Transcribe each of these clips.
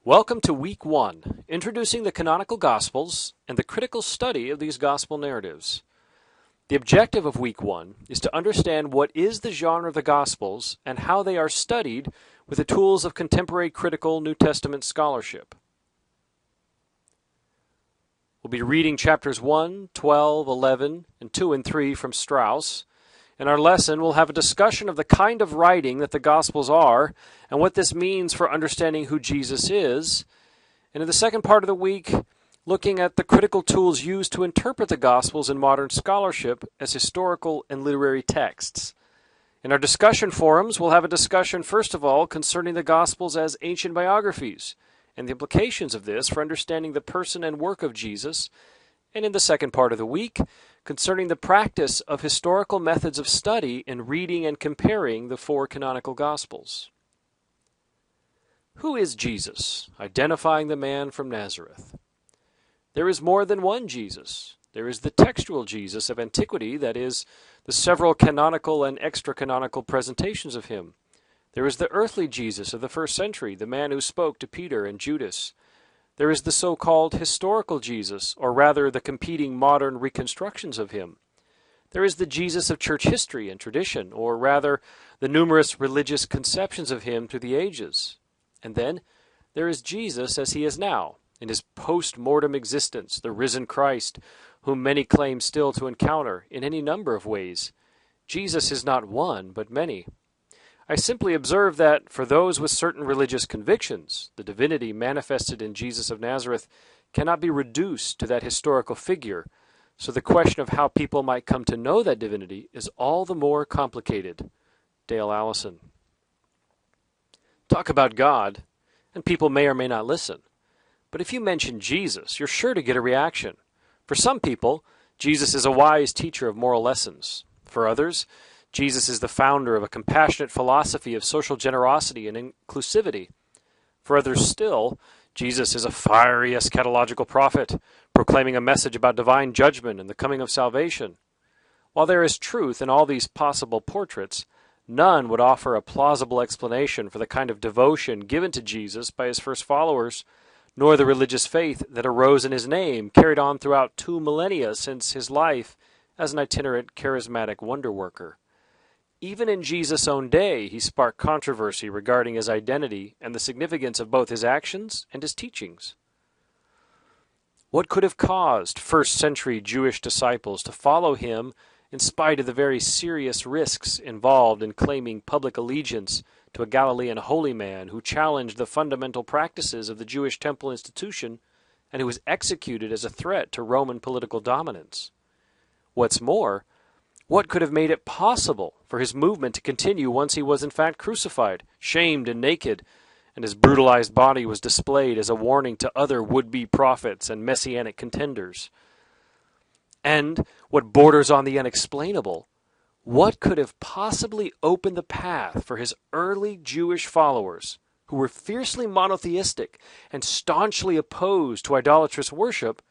Welcome to Week 1, introducing the canonical Gospels and the critical study of these Gospel narratives. The objective of Week 1 is to understand what is the genre of the Gospels and how they are studied with the tools of contemporary critical New Testament scholarship. We'll be reading chapters 1, 12, 11, and 2 and 3 from Strauss. In our lesson, we'll have a discussion of the kind of writing that the Gospels are and what this means for understanding who Jesus is. And in the second part of the week, looking at the critical tools used to interpret the Gospels in modern scholarship as historical and literary texts. In our discussion forums, we'll have a discussion, first of all, concerning the Gospels as ancient biographies and the implications of this for understanding the person and work of Jesus. And in the second part of the week, concerning the practice of historical methods of study in reading and comparing the four canonical Gospels. Who is Jesus? Identifying the man from Nazareth. There is more than one Jesus. There is the textual Jesus of antiquity, that is, the several canonical and extra-canonical presentations of him. There is the earthly Jesus of the first century, the man who spoke to Peter and Judas. There is the so-called historical Jesus, or rather the competing modern reconstructions of him. There is the Jesus of church history and tradition, or rather the numerous religious conceptions of him through the ages. And then there is Jesus as he is now, in his post-mortem existence, the risen Christ, whom many claim still to encounter in any number of ways. Jesus is not one, but many. I simply observe that, for those with certain religious convictions, the divinity manifested in Jesus of Nazareth cannot be reduced to that historical figure, so the question of how people might come to know that divinity is all the more complicated. Dale Allison. Talk about God, and people may or may not listen. But if you mention Jesus, you're sure to get a reaction. For some people, Jesus is a wise teacher of moral lessons. For others, Jesus is the founder of a compassionate philosophy of social generosity and inclusivity. For others still, Jesus is a fiery eschatological prophet, proclaiming a message about divine judgment and the coming of salvation. While there is truth in all these possible portraits, none would offer a plausible explanation for the kind of devotion given to Jesus by his first followers, nor the religious faith that arose in his name, carried on throughout 2 millennia since his life as an itinerant charismatic wonder worker. Even in Jesus' own day, he sparked controversy regarding his identity and the significance of both his actions and his teachings. What could have caused first-century Jewish disciples to follow him in spite of the very serious risks involved in claiming public allegiance to a Galilean holy man who challenged the fundamental practices of the Jewish temple institution and who was executed as a threat to Roman political dominance? What's more, what could have made it possible for his movement to continue once he was in fact crucified, shamed and naked, and his brutalized body was displayed as a warning to other would-be prophets and messianic contenders? And what borders on the unexplainable, what could have possibly opened the path for his early Jewish followers, who were fiercely monotheistic and staunchly opposed to idolatrous worship,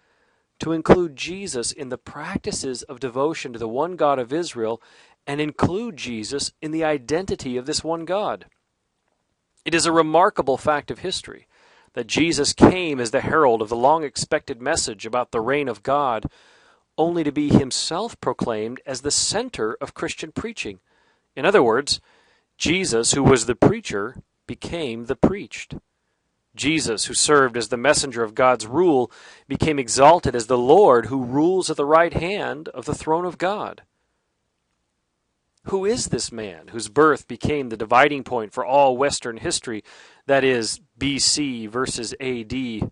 to include Jesus in the practices of devotion to the one God of Israel and include Jesus in the identity of this one God? It is a remarkable fact of history that Jesus came as the herald of the long-expected message about the reign of God, only to be himself proclaimed as the center of Christian preaching. In other words, Jesus, who was the preacher, became the preached. Jesus, who served as the messenger of God's rule, became exalted as the Lord who rules at the right hand of the throne of God. Who is this man whose birth became the dividing point for all Western history, that is, BC versus AD?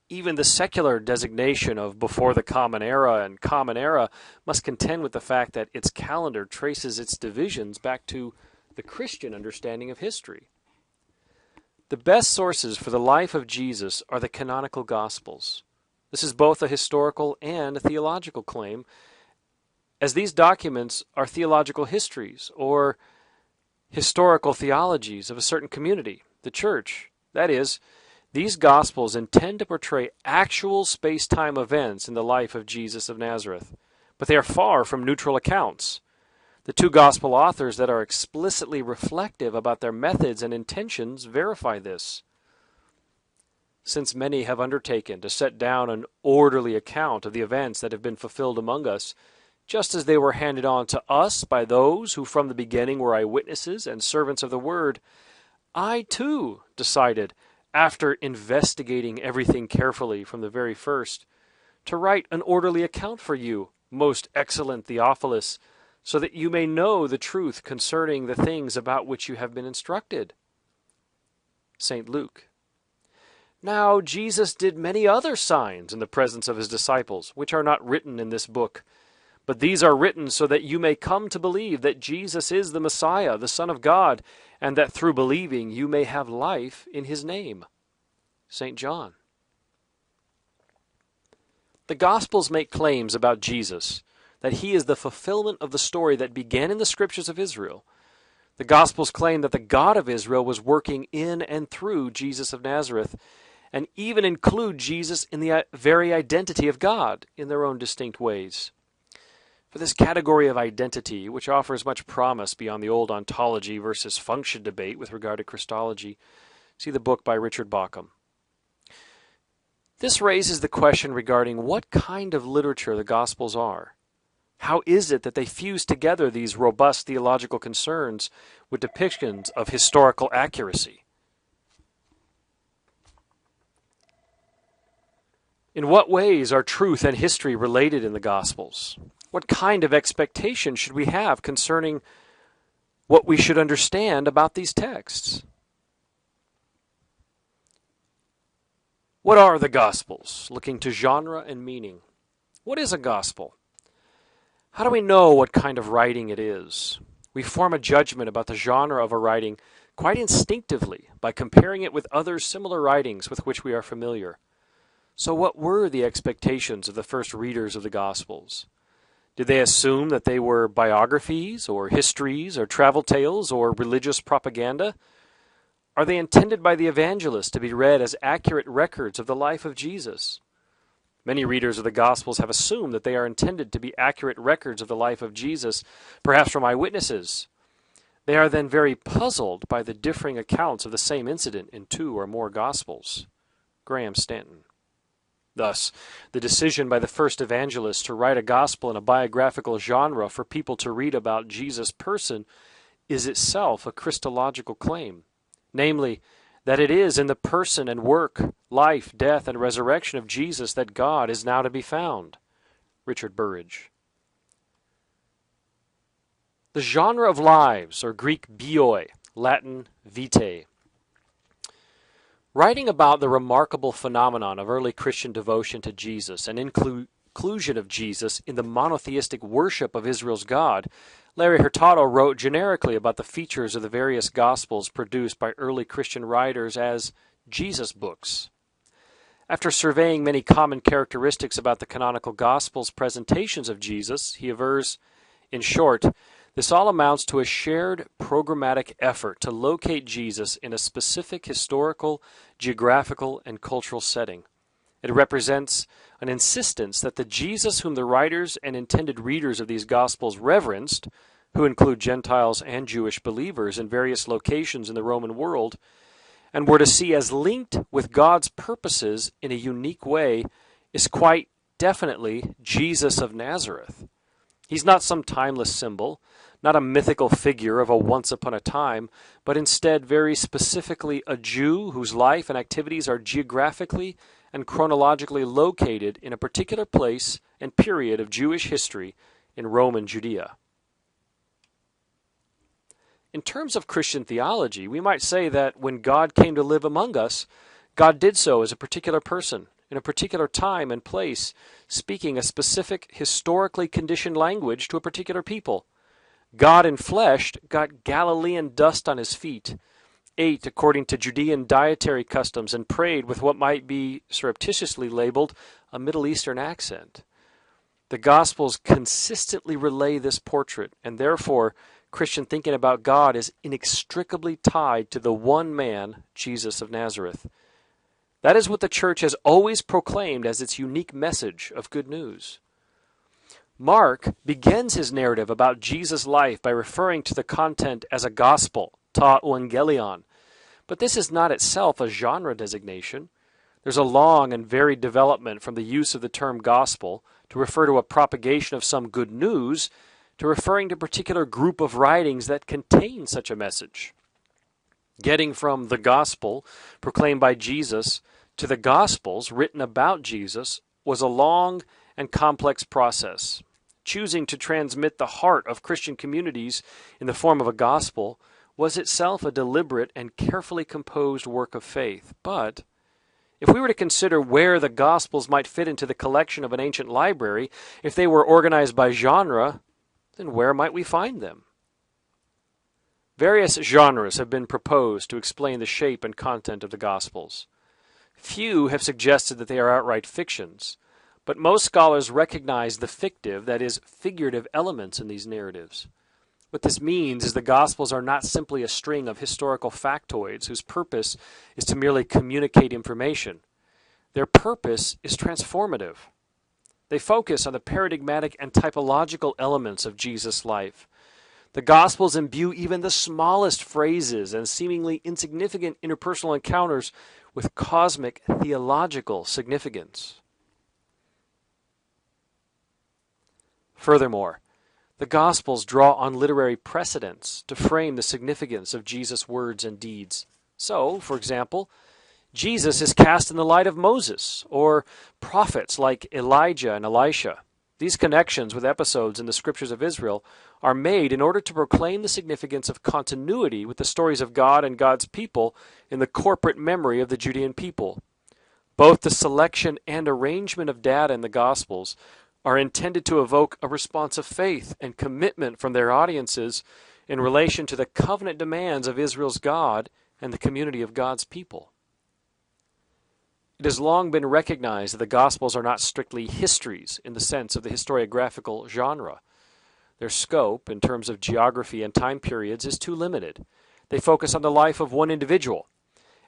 Even the secular designation of before the Common Era and Common Era must contend with the fact that its calendar traces its divisions back to the Christian understanding of history. The best sources for the life of Jesus are the canonical Gospels. This is both a historical and a theological claim, as these documents are theological histories or historical theologies of a certain community, the church. That is, these Gospels intend to portray actual space-time events in the life of Jesus of Nazareth, but they are far from neutral accounts. The two gospel authors that are explicitly reflective about their methods and intentions verify this. since many have undertaken to set down an orderly account of the events that have been fulfilled among us, just as they were handed on to us by those who from the beginning were eyewitnesses and servants of the word, I too decided, after investigating everything carefully from the very first, to write an orderly account for you, most excellent Theophilus, so that you may know the truth concerning the things about which you have been instructed. St. Luke. Now Jesus did many other signs in the presence of his disciples, which are not written in this book. But these are written so that you may come to believe that Jesus is the Messiah, the Son of God, and that through believing you may have life in his name. St. John. The Gospels make claims about Jesus, that he is the fulfillment of the story that began in the Scriptures of Israel. The Gospels claim that the God of Israel was working in and through Jesus of Nazareth, and even include Jesus in the very identity of God in their own distinct ways. For this category of identity, which offers much promise beyond the old ontology versus function debate with regard to Christology, see the book by Richard Bauckham. This raises the question regarding what kind of literature the Gospels are. How is it that they fuse together these robust theological concerns with depictions of historical accuracy? In what ways are truth and history related in the Gospels? What kind of expectation should we have concerning what we should understand about these texts? What are the Gospels? Looking to genre and meaning. What is a Gospel? How do we know what kind of writing it is? We form a judgment about the genre of a writing quite instinctively by comparing it with other similar writings with which we are familiar. So what were the expectations of the first readers of the Gospels? Did they assume that they were biographies or histories or travel tales or religious propaganda? Are they intended by the evangelists to be read as accurate records of the life of Jesus? Many readers of the Gospels have assumed that they are intended to be accurate records of the life of Jesus, perhaps from eyewitnesses. They are then very puzzled by the differing accounts of the same incident in two or more Gospels. Graham Stanton. Thus, the decision by the first evangelists to write a gospel in a biographical genre for people to read about Jesus' person is itself a Christological claim, namely, that it is in the person and work, life, death, and resurrection of Jesus that God is now to be found. Richard Burridge. The genre of lives, or Greek bioi, Latin vitae. Writing about the remarkable phenomenon of early Christian devotion to Jesus and inclusion of Jesus in the monotheistic worship of Israel's God, Larry Hurtado wrote generically about the features of the various Gospels produced by early Christian writers as Jesus books. After surveying many common characteristics about the canonical Gospels' presentations of Jesus, he avers, in short, this all amounts to a shared programmatic effort to locate Jesus in a specific historical, geographical, and cultural setting. It represents an insistence that the Jesus whom the writers and intended readers of these Gospels reverenced, who include Gentiles and Jewish believers in various locations in the Roman world, and were to see as linked with God's purposes in a unique way, is quite definitely Jesus of Nazareth. He's not some timeless symbol, not a mythical figure of a once upon a time, but instead very specifically a Jew whose life and activities are geographically and chronologically located in a particular place and period of Jewish history in Roman Judea. In terms of Christian theology, we might say that when God came to live among us, God did so as a particular person, in a particular time and place, speaking a specific historically conditioned language to a particular people. God enfleshed got Galilean dust on his feet, ate according to Judean dietary customs, and prayed with what might be surreptitiously labeled a Middle Eastern accent. The Gospels consistently relay this portrait, and therefore Christian thinking about God is inextricably tied to the one man, Jesus of Nazareth. That is what the Church has always proclaimed as its unique message of good news. Mark begins his narrative about Jesus' life by referring to the content as a gospel, ta euangelion. But this is not itself a genre designation. There's a long and varied development from the use of the term gospel to refer to a propagation of some good news to referring to a particular group of writings that contain such a message. Getting from the gospel proclaimed by Jesus to the gospels written about Jesus was a long and complex process. Choosing to transmit the heart of Christian communities in the form of a gospel was itself a deliberate and carefully composed work of faith. But if we were to consider where the Gospels might fit into the collection of an ancient library, if they were organized by genre, then where might we find them? Various genres have been proposed to explain the shape and content of the Gospels. Few have suggested that they are outright fictions, but most scholars recognize the fictive, that is, figurative elements in these narratives. What this means is the Gospels are not simply a string of historical factoids whose purpose is to merely communicate information. Their purpose is transformative. They focus on the paradigmatic and typological elements of Jesus' life. The Gospels imbue even the smallest phrases and seemingly insignificant interpersonal encounters with cosmic theological significance. Furthermore, the Gospels draw on literary precedents to frame the significance of Jesus' words and deeds. So, for example, Jesus is cast in the light of Moses, or prophets like Elijah and Elisha. These connections with episodes in the scriptures of Israel are made in order to proclaim the significance of continuity with the stories of God and God's people in the corporate memory of the Judean people. Both the selection and arrangement of data in the Gospels are intended to evoke a response of faith and commitment from their audiences in relation to the covenant demands of Israel's God and the community of God's people. It has long been recognized that the Gospels are not strictly histories in the sense of the historiographical genre. Their scope, in terms of geography and time periods, is too limited. They focus on the life of one individual,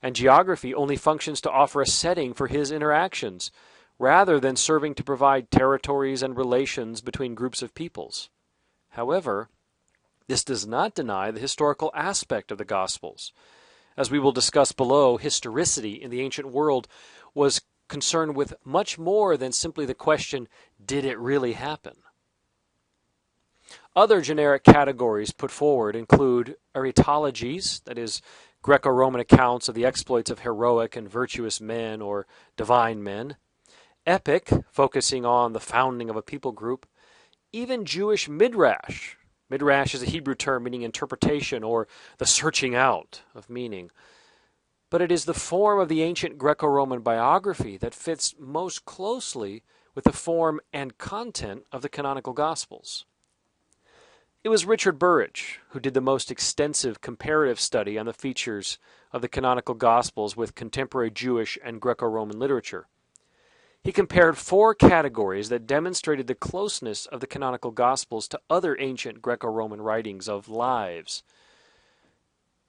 and geography only functions to offer a setting for his interactions, rather than serving to provide territories and relations between groups of peoples. However, this does not deny the historical aspect of the Gospels. As we will discuss below, historicity in the ancient world was concerned with much more than simply the question, did it really happen? Other generic categories put forward include aretologies, that is, Greco-Roman accounts of the exploits of heroic and virtuous men or divine men, epic, focusing on the founding of a people group, even Jewish midrash. Midrash is a Hebrew term meaning interpretation or the searching out of meaning. But it is the form of the ancient Greco-Roman biography that fits most closely with the form and content of the canonical Gospels. It was Richard Burridge who did the most extensive comparative study on the features of the canonical Gospels with contemporary Jewish and Greco-Roman literature. He compared 4 categories that demonstrated the closeness of the canonical Gospels to other ancient Greco-Roman writings of lives.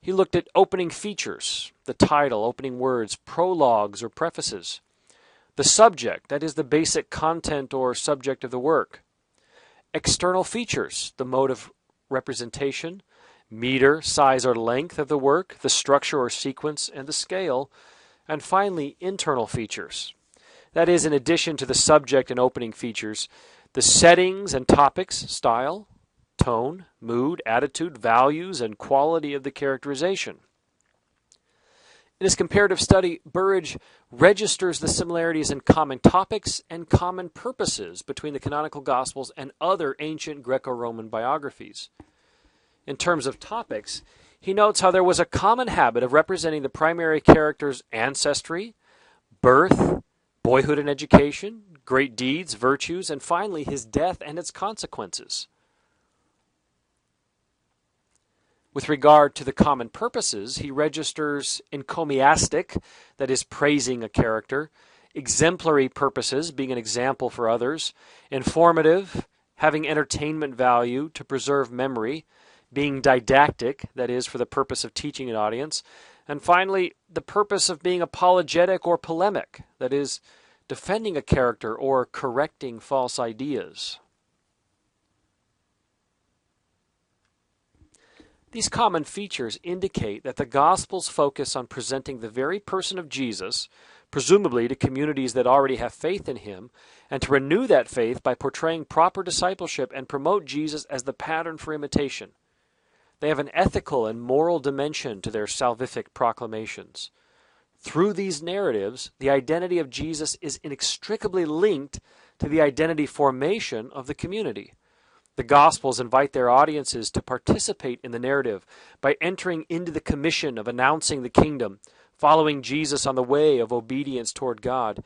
He looked at opening features, the title, opening words, prologues or prefaces, the subject, that is the basic content or subject of the work, external features, the mode of representation, meter, size or length of the work, the structure or sequence, and the scale, and finally internal features. That is, in addition to the subject and opening features, the settings and topics, style, tone, mood, attitude, values, and quality of the characterization. In his comparative study, Burridge registers the similarities in common topics and common purposes between the canonical Gospels and other ancient Greco-Roman biographies. In terms of topics, he notes how there was a common habit of representing the primary character's ancestry, birth, boyhood and education, great deeds, virtues, and finally his death and its consequences. With regard to the common purposes, he registers encomiastic, that is, praising a character, exemplary purposes, being an example for others, informative, having entertainment value to preserve memory, being didactic, that is, for the purpose of teaching an audience, and finally, the purpose of being apologetic or polemic, that is, defending a character or correcting false ideas. These common features indicate that the Gospels focus on presenting the very person of Jesus, presumably to communities that already have faith in him, and to renew that faith by portraying proper discipleship and promote Jesus as the pattern for imitation. They have an ethical and moral dimension to their salvific proclamations. Through these narratives, the identity of Jesus is inextricably linked to the identity formation of the community. The Gospels invite their audiences to participate in the narrative by entering into the commission of announcing the kingdom, following Jesus on the way of obedience toward God,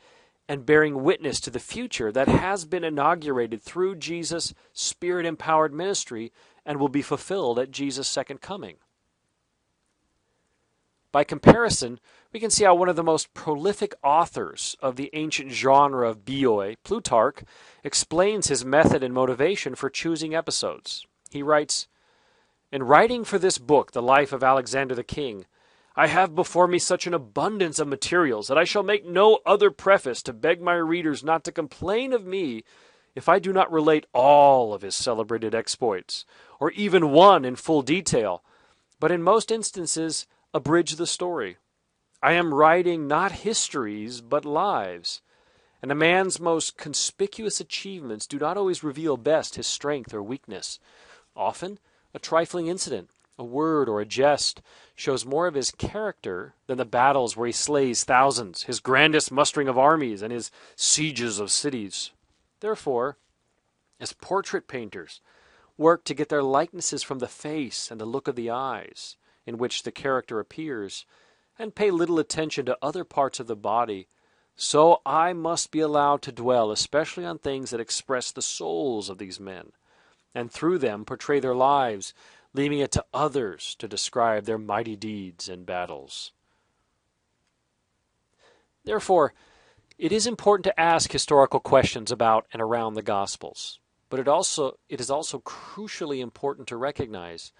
and bearing witness to the future that has been inaugurated through Jesus' Spirit-empowered ministry and will be fulfilled at Jesus' second coming. By comparison, we can see how one of the most prolific authors of the ancient genre of bioi, Plutarch, explains his method and motivation for choosing episodes. He writes, "In writing for this book, The Life of Alexander the King, I have before me such an abundance of materials that I shall make no other preface to beg my readers not to complain of me if I do not relate all of his celebrated exploits, or even one in full detail, but in most instances abridge the story. I am writing not histories, but lives, and a man's most conspicuous achievements do not always reveal best his strength or weakness. Often, a trifling incident, a word or a jest, shows more of his character than the battles where he slays thousands, his grandest mustering of armies, and his sieges of cities. Therefore, as portrait painters work to get their likenesses from the face and the look of the eyes in which the character appears, and pay little attention to other parts of the body, so I must be allowed to dwell especially on things that express the souls of these men, and through them portray their lives, leaving it to others to describe their mighty deeds and battles." Therefore, it is important to ask historical questions about and around the Gospels, but it is also crucially important to recognize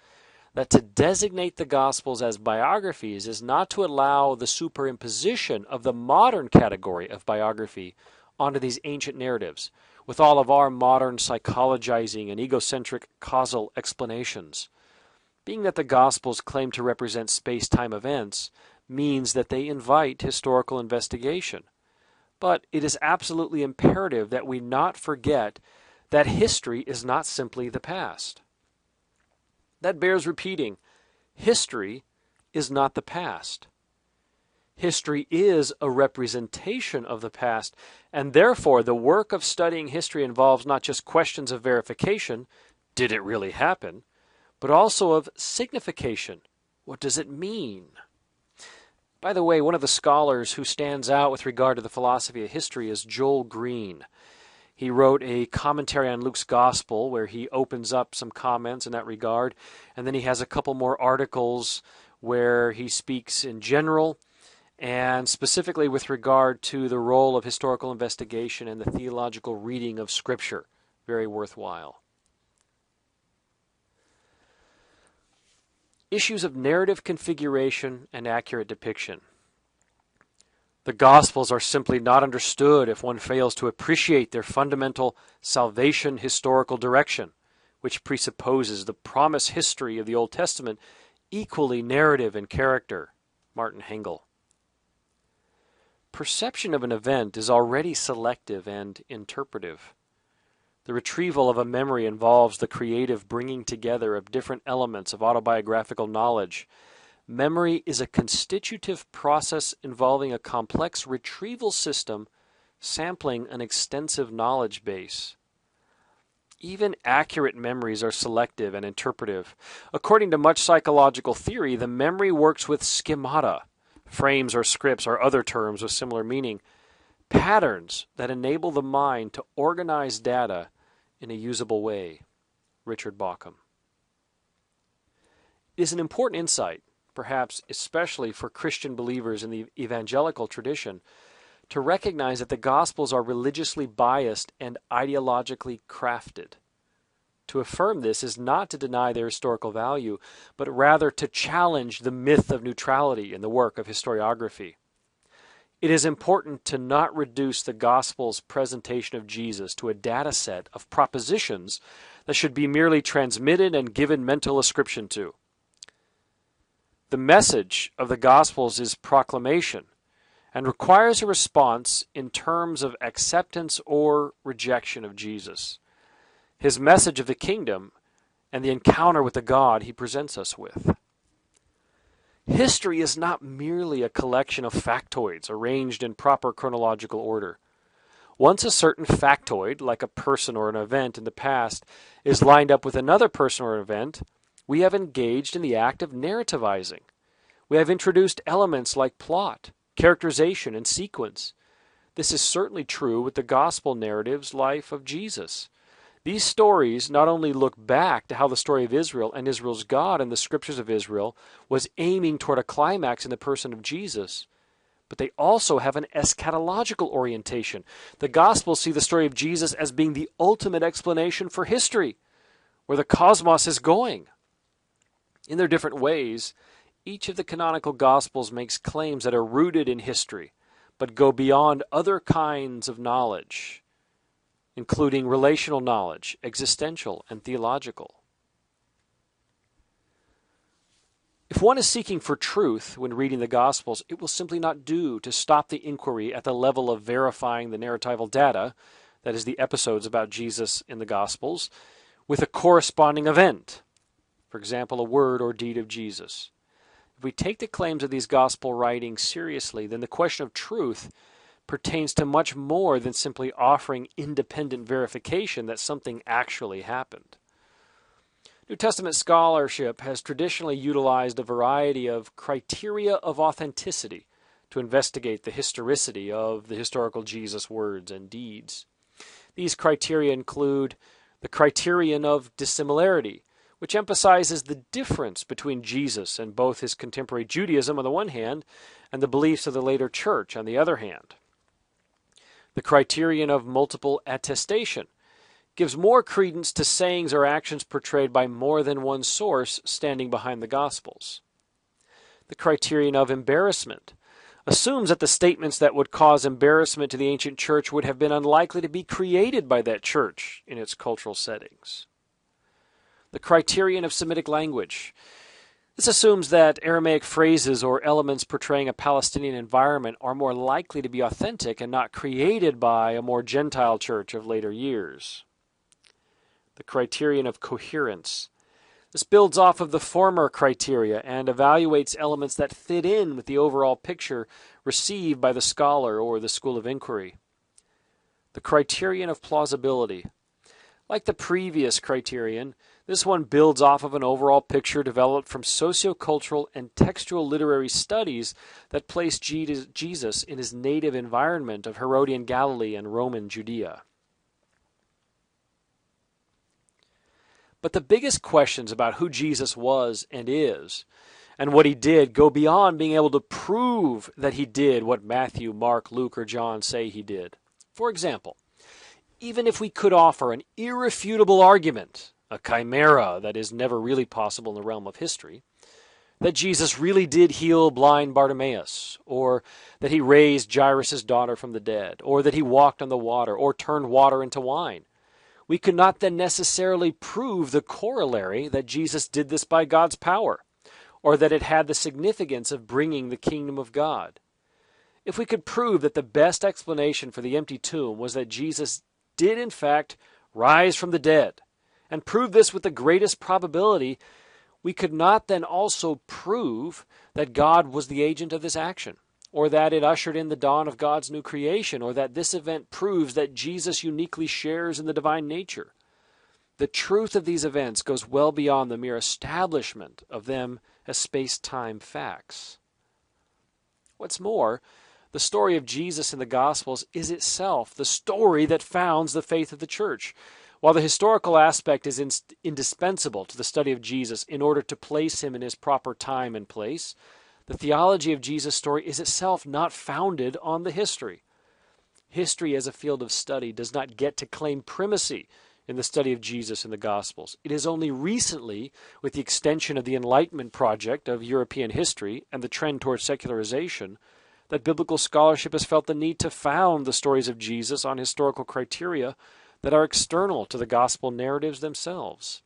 that to designate the Gospels as biographies is not to allow the superimposition of the modern category of biography onto these ancient narratives, with all of our modern psychologizing and egocentric causal explanations. Being that the Gospels claim to represent space-time events means that they invite historical investigation. But it is absolutely imperative that we not forget that history is not simply the past. That bears repeating. History is not the past. History is a representation of the past, and therefore the work of studying history involves not just questions of verification, did it really happen, but also of signification. What does it mean? By the way, one of the scholars who stands out with regard to the philosophy of history is Joel Green. He wrote a commentary on Luke's Gospel where he opens up some comments in that regard, and then he has a couple more articles where he speaks in general and specifically with regard to the role of historical investigation and the theological reading of Scripture. Very worthwhile. Issues of narrative configuration and accurate depiction. The Gospels are simply not understood if one fails to appreciate their fundamental salvation historical direction, which presupposes the promise history of the Old Testament equally narrative in character. Martin Hengel. Perception of an event is already selective and interpretive. The retrieval of a memory involves the creative bringing together of different elements of autobiographical knowledge. Memory is a constitutive process involving a complex retrieval system sampling an extensive knowledge base. Even accurate memories are selective and interpretive. According to much psychological theory, the memory works with schemata, frames or scripts or other terms with similar meaning, patterns that enable the mind to organize data in a usable way. Richard Bauckham. It is an important insight, perhaps especially for Christian believers in the evangelical tradition, to recognize that the Gospels are religiously biased and ideologically crafted. To affirm this is not to deny their historical value, but rather to challenge the myth of neutrality in the work of historiography. It is important to not reduce the Gospel's presentation of Jesus to a data set of propositions that should be merely transmitted and given mental ascription to. The message of the Gospels is proclamation and requires a response in terms of acceptance or rejection of Jesus, his message of the kingdom, and the encounter with the God he presents us with. History is not merely a collection of factoids arranged in proper chronological order. Once a certain factoid, like a person or an event in the past, is lined up with another person or event, we have engaged in the act of narrativizing. We have introduced elements like plot, characterization, and sequence. This is certainly true with the gospel narrative's life of Jesus. These stories not only look back to how the story of Israel and Israel's God and the scriptures of Israel was aiming toward a climax in the person of Jesus, but they also have an eschatological orientation. The Gospels see the story of Jesus as being the ultimate explanation for history, where the cosmos is going. In their different ways, each of the canonical Gospels makes claims that are rooted in history, but go beyond other kinds of knowledge, including relational knowledge, existential, and theological. If one is seeking for truth when reading the Gospels, it will simply not do to stop the inquiry at the level of verifying the narratival data, that is, the episodes about Jesus in the Gospels, with a corresponding event, for example, a word or deed of Jesus. If we take the claims of these Gospel writings seriously, then the question of truth pertains to much more than simply offering independent verification that something actually happened. New Testament scholarship has traditionally utilized a variety of criteria of authenticity to investigate the historicity of the historical Jesus words and deeds. These criteria include the criterion of dissimilarity, which emphasizes the difference between Jesus and both his contemporary Judaism on the one hand and the beliefs of the later church on the other hand. The criterion of multiple attestation gives more credence to sayings or actions portrayed by more than one source standing behind the Gospels. The criterion of embarrassment assumes that the statements that would cause embarrassment to the ancient church would have been unlikely to be created by that church in its cultural settings. The criterion of Semitic language. This assumes that Aramaic phrases or elements portraying a Palestinian environment are more likely to be authentic and not created by a more Gentile church of later years. The criterion of coherence. This builds off of the former criteria and evaluates elements that fit in with the overall picture received by the scholar or the school of inquiry. The criterion of plausibility. Like the previous criterion, this one builds off of an overall picture developed from sociocultural and textual literary studies that place Jesus in his native environment of Herodian Galilee and Roman Judea. But the biggest questions about who Jesus was and is, and what he did, go beyond being able to prove that he did what Matthew, Mark, Luke, or John say he did. For example, even if we could offer an irrefutable argument, a chimera that is never really possible in the realm of history, that Jesus really did heal blind Bartimaeus, or that he raised Jairus' daughter from the dead, or that he walked on the water, or turned water into wine, we could not then necessarily prove the corollary that Jesus did this by God's power, or that it had the significance of bringing the kingdom of God. If we could prove that the best explanation for the empty tomb was that Jesus did in fact rise from the dead, and prove this with the greatest probability, we could not then also prove that God was the agent of this action, or that it ushered in the dawn of God's new creation, or that this event proves that Jesus uniquely shares in the divine nature. The truth of these events goes well beyond the mere establishment of them as space-time facts. What's more, the story of Jesus in the Gospels is itself the story that founds the faith of the church. While the historical aspect is indispensable to the study of Jesus in order to place him in his proper time and place, the theology of Jesus' story is itself not founded on the history. History as a field of study does not get to claim primacy in the study of Jesus in the Gospels. It is only recently, with the extension of the Enlightenment project of European history and the trend towards secularization, that biblical scholarship has felt the need to found the stories of Jesus on historical criteria that are external to the gospel narratives themselves.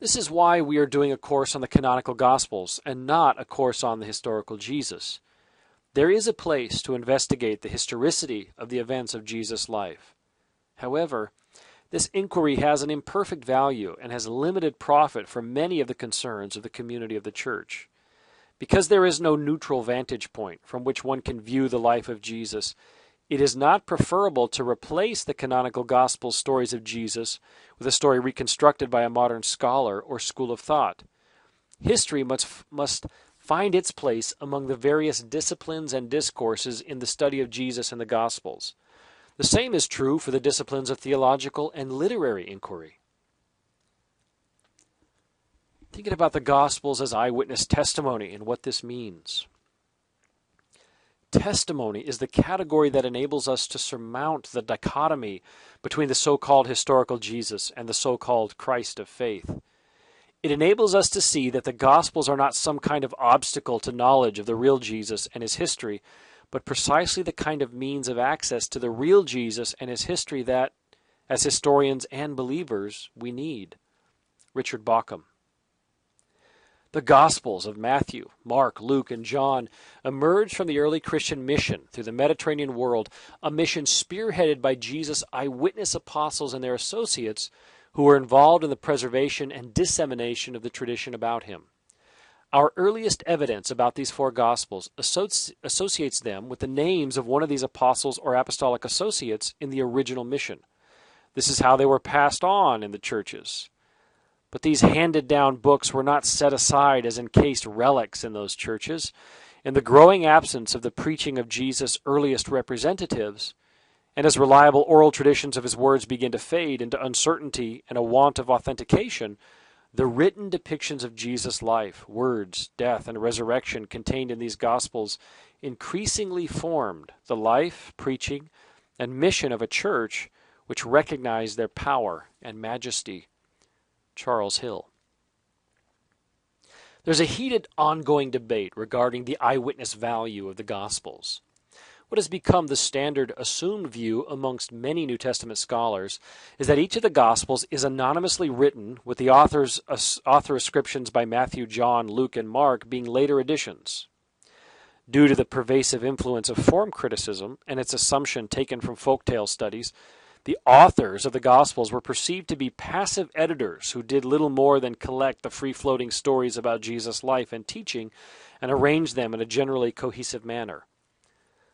This is why we are doing a course on the canonical Gospels and not a course on the historical Jesus. There is a place to investigate the historicity of the events of Jesus' life. However, this inquiry has an imperfect value and has limited profit for many of the concerns of the community of the Church. Because there is no neutral vantage point from which one can view the life of Jesus, it is not preferable to replace the canonical Gospel stories of Jesus with a story reconstructed by a modern scholar or school of thought. History must find its place among the various disciplines and discourses in the study of Jesus and the Gospels. The same is true for the disciplines of theological and literary inquiry. Thinking about the Gospels as eyewitness testimony and what this means. Testimony is the category that enables us to surmount the dichotomy between the so-called historical Jesus and the so-called Christ of faith. It enables us to see that the Gospels are not some kind of obstacle to knowledge of the real Jesus and his history, but precisely the kind of means of access to the real Jesus and his history that, as historians and believers, we need. Richard Bauckham. The Gospels of Matthew, Mark, Luke, and John emerged from the early Christian mission through the Mediterranean world, a mission spearheaded by Jesus' eyewitness apostles and their associates who were involved in the preservation and dissemination of the tradition about him. Our earliest evidence about these four Gospels associates them with the names of one of these apostles or apostolic associates in the original mission. This is how they were passed on in the churches. But these handed-down books were not set aside as encased relics in those churches. In the growing absence of the preaching of Jesus' earliest representatives, and as reliable oral traditions of his words begin to fade into uncertainty and a want of authentication, the written depictions of Jesus' life, words, death, and resurrection contained in these Gospels increasingly formed the life, preaching, and mission of a church which recognized their power and majesty. Charles Hill. There's a heated ongoing debate regarding the eyewitness value of the Gospels. What has become the standard assumed view amongst many New Testament scholars is that each of the Gospels is anonymously written, with the author ascriptions by Matthew, John, Luke, and Mark being later additions. Due to the pervasive influence of form criticism and its assumption taken from folktale studies, the authors of the Gospels were perceived to be passive editors who did little more than collect the free-floating stories about Jesus' life and teaching and arrange them in a generally cohesive manner.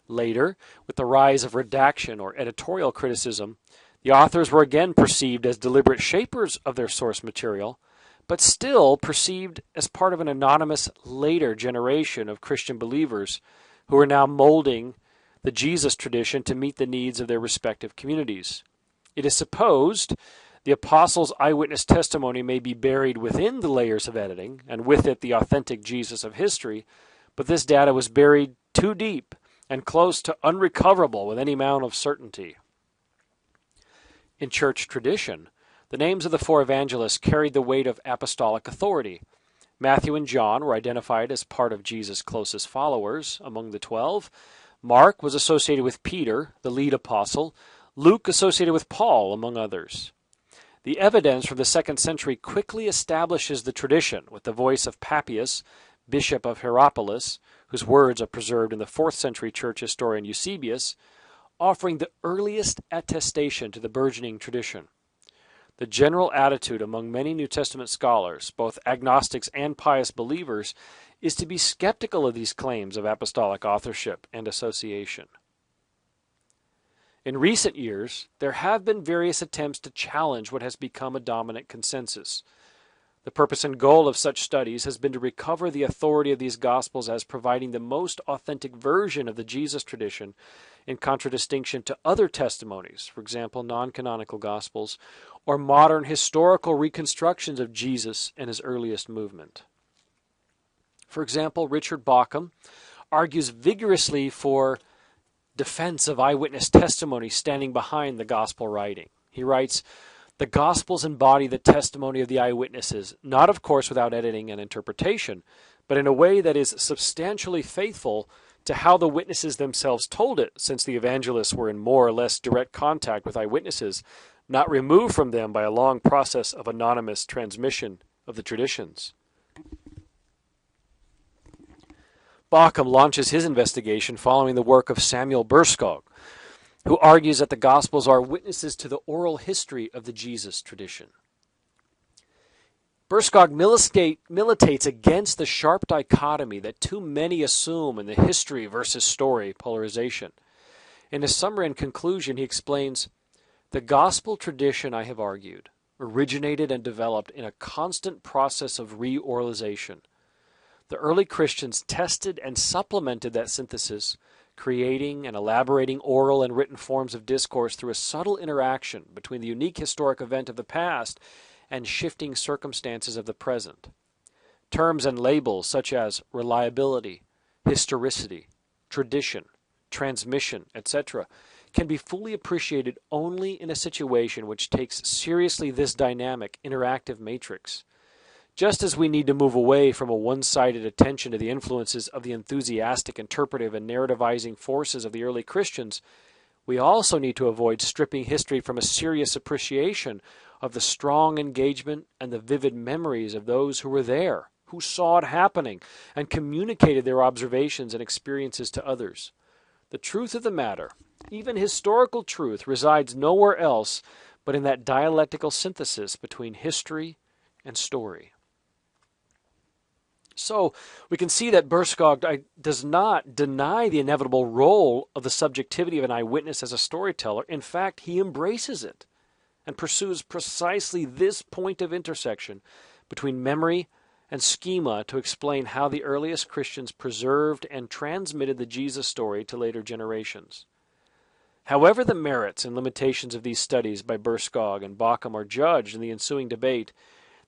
Later, with the rise of redaction or editorial criticism, the authors were again perceived as deliberate shapers of their source material, but still perceived as part of an anonymous later generation of Christian believers who are now molding the Jesus tradition to meet the needs of their respective communities. It is supposed the apostles' eyewitness testimony may be buried within the layers of editing, and with it the authentic Jesus of history, but this data was buried too deep and close to unrecoverable with any amount of certainty. In church tradition, the names of the four evangelists carried the weight of apostolic authority. Matthew and John were identified as part of Jesus' closest followers among the 12. Mark was associated with Peter, the lead apostle. Luke associated with Paul, among others. The evidence from the 2nd century quickly establishes the tradition with the voice of Papias, bishop of Hierapolis, whose words are preserved in the 4th century church historian Eusebius, offering the earliest attestation to the burgeoning tradition. The general attitude among many New Testament scholars, both agnostics and pious believers, is to be skeptical of these claims of apostolic authorship and association. In recent years, there have been various attempts to challenge what has become a dominant consensus. The purpose and goal of such studies has been to recover the authority of these Gospels as providing the most authentic version of the Jesus tradition in contradistinction to other testimonies, for example, non-canonical Gospels, or modern historical reconstructions of Jesus and his earliest movement. For example, Richard Bauckham argues vigorously for defense of eyewitness testimony standing behind the Gospel writing. He writes, "The Gospels embody the testimony of the eyewitnesses, not of course without editing and interpretation, but in a way that is substantially faithful to how the witnesses themselves told it, since the evangelists were in more or less direct contact with eyewitnesses, not removed from them by a long process of anonymous transmission of the traditions. Bauckham launches his investigation following the work of Samuel Burskog, who argues that the Gospels are witnesses to the oral history of the Jesus tradition. Burskog militates against the sharp dichotomy that too many assume in the history versus story polarization. In his summary and conclusion, he explains, "The Gospel tradition, I have argued, originated and developed in a constant process of reoralization. The early Christians tested and supplemented that synthesis, creating and elaborating oral and written forms of discourse through a subtle interaction between the unique historic event of the past and shifting circumstances of the present. Terms and labels such as reliability, historicity, tradition, transmission, etc., can be fully appreciated only in a situation which takes seriously this dynamic, interactive matrix. Just as we need to move away from a one-sided attention to the influences of the enthusiastic, interpretive, and narrativizing forces of the early Christians, we also need to avoid stripping history from a serious appreciation of the strong engagement and the vivid memories of those who were there, who saw it happening, and communicated their observations and experiences to others. The truth of the matter, even historical truth, resides nowhere else but in that dialectical synthesis between history and story." So we can see that Burskog does not deny the inevitable role of the subjectivity of an eyewitness as a storyteller. In fact, he embraces it and pursues precisely this point of intersection between memory and schema to explain how the earliest Christians preserved and transmitted the Jesus story to later generations. However the merits and limitations of these studies by Burskog and Bauckham are judged in the ensuing debate,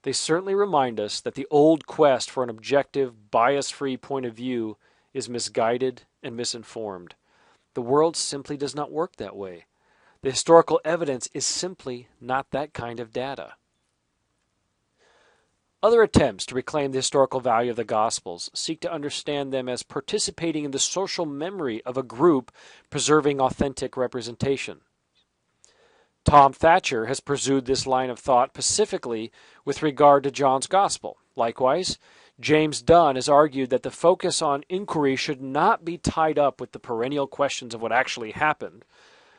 they certainly remind us that the old quest for an objective, bias-free point of view is misguided and misinformed. The world simply does not work that way. The historical evidence is simply not that kind of data. Other attempts to reclaim the historical value of the Gospels seek to understand them as participating in the social memory of a group preserving authentic representation. Tom Thatcher has pursued this line of thought specifically with regard to John's Gospel. Likewise, James Dunn has argued that the focus on inquiry should not be tied up with the perennial questions of what actually happened,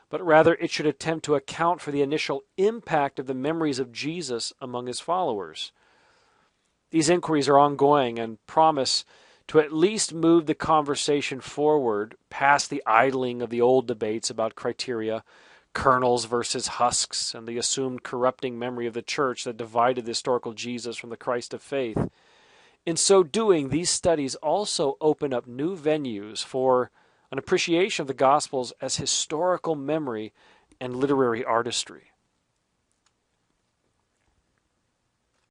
but rather it should attempt to account for the initial impact of the memories of Jesus among his followers. These inquiries are ongoing and promise to at least move the conversation forward past the idling of the old debates about criteria, kernels versus husks, and the assumed corrupting memory of the church that divided the historical Jesus from the Christ of faith. In so doing, these studies also open up new venues for an appreciation of the Gospels as historical memory and literary artistry.